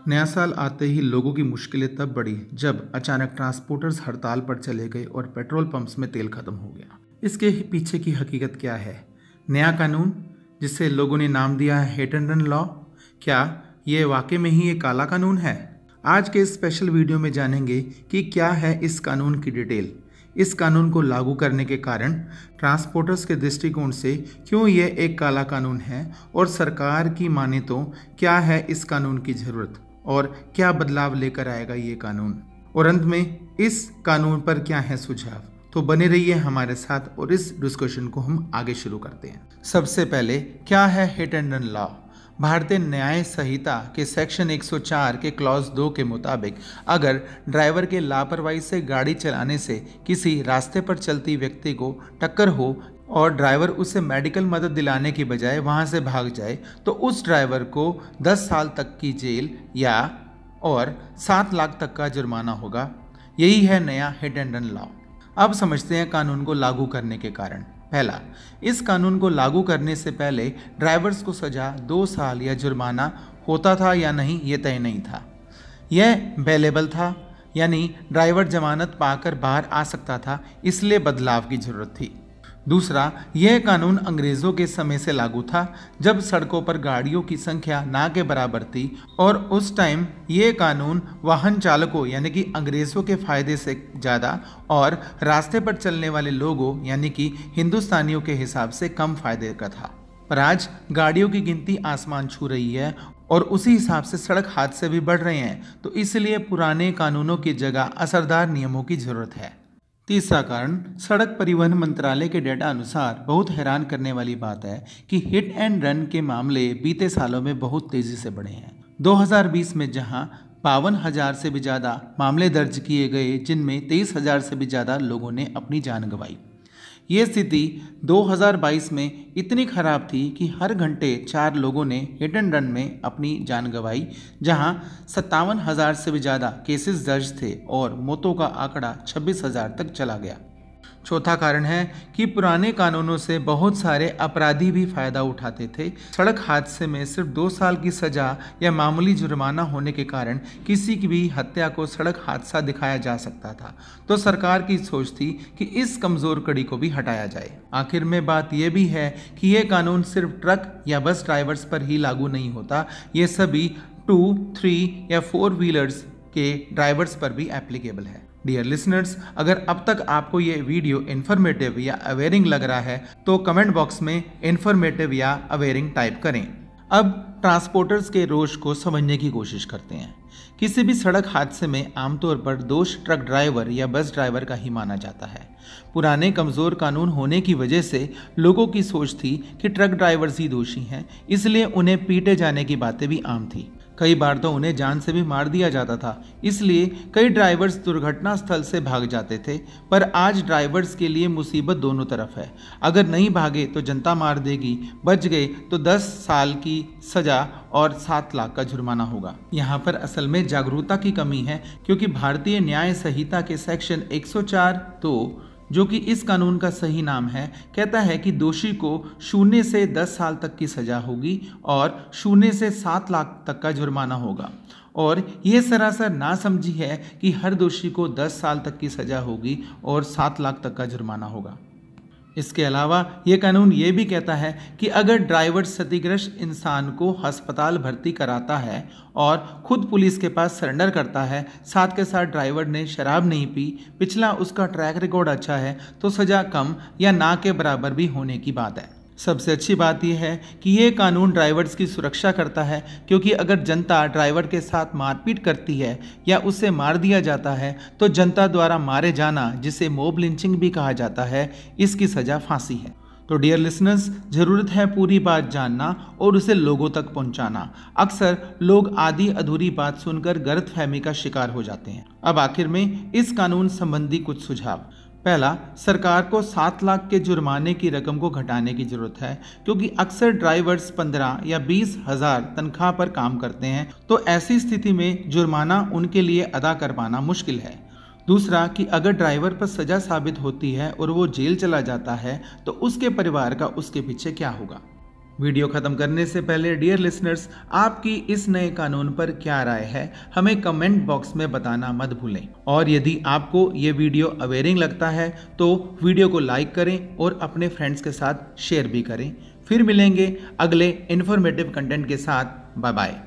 नया साल आते ही लोगों की मुश्किलें तब बढ़ी जब अचानक ट्रांसपोर्टर्स हड़ताल पर चले गए और पेट्रोल पंप्स में तेल खत्म हो गया। इसके पीछे की हकीकत क्या है? नया कानून जिसे लोगों ने नाम दिया है हिट एंड रन लॉ, क्या ये वाकई में ही एक काला कानून है? आज के इस स्पेशल वीडियो में जानेंगे कि क्या है इस कानून की डिटेल, इस कानून को लागू करने के कारण, ट्रांसपोर्टर्स के दृष्टिकोण से क्यों यह एक काला कानून है और सरकार की माने तो क्या है इस कानून की ज़रूरत और क्या बदलाव लेकर आएगा ये कानून, और अंत में इस कानून पर क्या है सुझाव। तो बने रहिए हमारे साथ और इस डिस्कशन को हम आगे शुरू करते हैं। सबसे पहले क्या है हिट एंड रन लॉ? भारतीय न्याय संहिता के सेक्शन 104 के क्लॉज 2 के मुताबिक अगर ड्राइवर के लापरवाही से गाड़ी चलाने से किसी रास्ते पर चलती व्यक्ति को टक्कर हो और ड्राइवर उसे मेडिकल मदद दिलाने की बजाय वहां से भाग जाए तो उस ड्राइवर को 10 साल तक की जेल या और 7 लाख तक का जुर्माना होगा। यही है नया हिट एंड रन लॉ। अब समझते हैं कानून को लागू करने के कारण। पहला, इस कानून को लागू करने से पहले ड्राइवर्स को सजा 2 साल या जुर्माना होता था या नहीं ये तय नहीं था। यह बेलेबल था, यानी ड्राइवर जमानत पाकर बाहर आ सकता था, इसलिए बदलाव की जरूरत थी। दूसरा, यह कानून अंग्रेज़ों के समय से लागू था जब सड़कों पर गाड़ियों की संख्या ना के बराबर थी और उस टाइम ये कानून वाहन चालकों यानी कि अंग्रेज़ों के फ़ायदे से ज़्यादा और रास्ते पर चलने वाले लोगों यानी कि हिंदुस्तानियों के हिसाब से कम फ़ायदे का था। पर आज गाड़ियों की गिनती आसमान छू रही है और उसी हिसाब से सड़क हादसे भी बढ़ रहे हैं, तो इसलिए पुराने कानूनों की जगह असरदार नियमों की ज़रूरत है। तीसरा कारण, सड़क परिवहन मंत्रालय के डेटा अनुसार बहुत हैरान करने वाली बात है कि हिट एंड रन के मामले बीते सालों में बहुत तेजी से बढ़े हैं। 2020 में जहां 52,000 से भी ज़्यादा मामले दर्ज किए गए, जिनमें 23,000 से भी ज़्यादा लोगों ने अपनी जान गंवाई। ये स्थिति 2022 में इतनी खराब थी कि हर घंटे 4 लोगों ने हिट एंड रन में अपनी जान गंवाई, जहां 57,000 से भी ज़्यादा केसेस दर्ज थे और मौतों का आंकड़ा 26,000 तक चला गया। चौथा कारण है कि पुराने कानूनों से बहुत सारे अपराधी भी फायदा उठाते थे। सड़क हादसे में सिर्फ 2 साल की सजा या मामूली जुर्माना होने के कारण किसी की भी हत्या को सड़क हादसा दिखाया जा सकता था। तो सरकार की सोच थी कि इस कमजोर कड़ी को भी हटाया जाए। आखिर में बात यह भी है कि यह कानून सिर्फ ट्रक या बस ड्राइवर्स पर ही लागू नहीं होता, ये सभी 2, 3 या 4 व्हीलर्स के ड्राइवर्स पर भी एप्लीकेबल है। डियर लिसनर्स, अगर अब तक आपको ये वीडियो इन्फॉर्मेटिव या अवेयरिंग लग रहा है तो कमेंट बॉक्स में इन्फॉर्मेटिव या अवेयरिंग टाइप करें। अब ट्रांसपोर्टर्स के रोष को समझने की कोशिश करते हैं। किसी भी सड़क हादसे में आमतौर पर दोष ट्रक ड्राइवर या बस ड्राइवर का ही माना जाता है। पुराने कमज़ोर कानून होने की वजह से लोगों की सोच थी कि ट्रक ड्राइवर्स ही दोषी हैं, इसलिए उन्हें पीटे जाने की बातें भी आम थी। कई बार तो उन्हें जान से भी मार दिया जाता था, इसलिए कई ड्राइवर्स दुर्घटना स्थल से भाग जाते थे। पर आज ड्राइवर्स के लिए मुसीबत दोनों तरफ है। अगर नहीं भागे तो जनता मार देगी, बच गए तो 10 साल की सजा और 7 लाख का जुर्माना होगा। यहाँ पर असल में जागरूकता की कमी है, क्योंकि भारतीय न्याय संहिता के सेक्शन 104(2) जो कि इस कानून का सही नाम है, कहता है कि दोषी को 0 से 10 साल तक की सजा होगी और 0 से 7 लाख तक का जुर्माना होगा। और यह सरासर नासमझी है कि हर दोषी को 10 साल तक की सजा होगी और 7 लाख तक का जुर्माना होगा। इसके अलावा ये कानून ये भी कहता है कि अगर ड्राइवर क्षतिग्रस्त इंसान को अस्पताल भर्ती कराता है और खुद पुलिस के पास सरेंडर करता है, साथ के साथ ड्राइवर ने शराब नहीं पी, पिछला उसका ट्रैक रिकॉर्ड अच्छा है, तो सज़ा कम या ना के बराबर भी होने की बात है। सबसे अच्छी बात यह है कि ये कानून ड्राइवर्स की सुरक्षा करता है, क्योंकि अगर जनता ड्राइवर के साथ मारपीट करती है या उसे मार दिया जाता है तो जनता द्वारा मारे जाना, जिसे मॉब लिंचिंग भी कहा जाता है, इसकी सज़ा फांसी है। तो डियर लिसनर्स, ज़रूरत है पूरी बात जानना और उसे लोगों तक पहुंचाना। अक्सर लोग आधी अधूरी बात सुनकर गलतफहमी का शिकार हो जाते हैं। अब आखिर में इस कानून संबंधी कुछ सुझाव। पहला, सरकार को 7 लाख के जुर्माने की रकम को घटाने की जरूरत है, क्योंकि अक्सर ड्राइवर्स 15 या 20 हज़ार तनख्वाह पर काम करते हैं, तो ऐसी स्थिति में जुर्माना उनके लिए अदा कर पाना मुश्किल है। दूसरा कि अगर ड्राइवर पर सजा साबित होती है और वो जेल चला जाता है तो उसके परिवार का उसके पीछे क्या होगा। वीडियो खत्म करने से पहले डियर लिसनर्स, आपकी इस नए कानून पर क्या राय है हमें कमेंट बॉक्स में बताना मत भूलें। और यदि आपको ये वीडियो अवेयरिंग लगता है तो वीडियो को लाइक करें और अपने फ्रेंड्स के साथ शेयर भी करें। फिर मिलेंगे अगले इन्फॉर्मेटिव कंटेंट के साथ। Bye bye.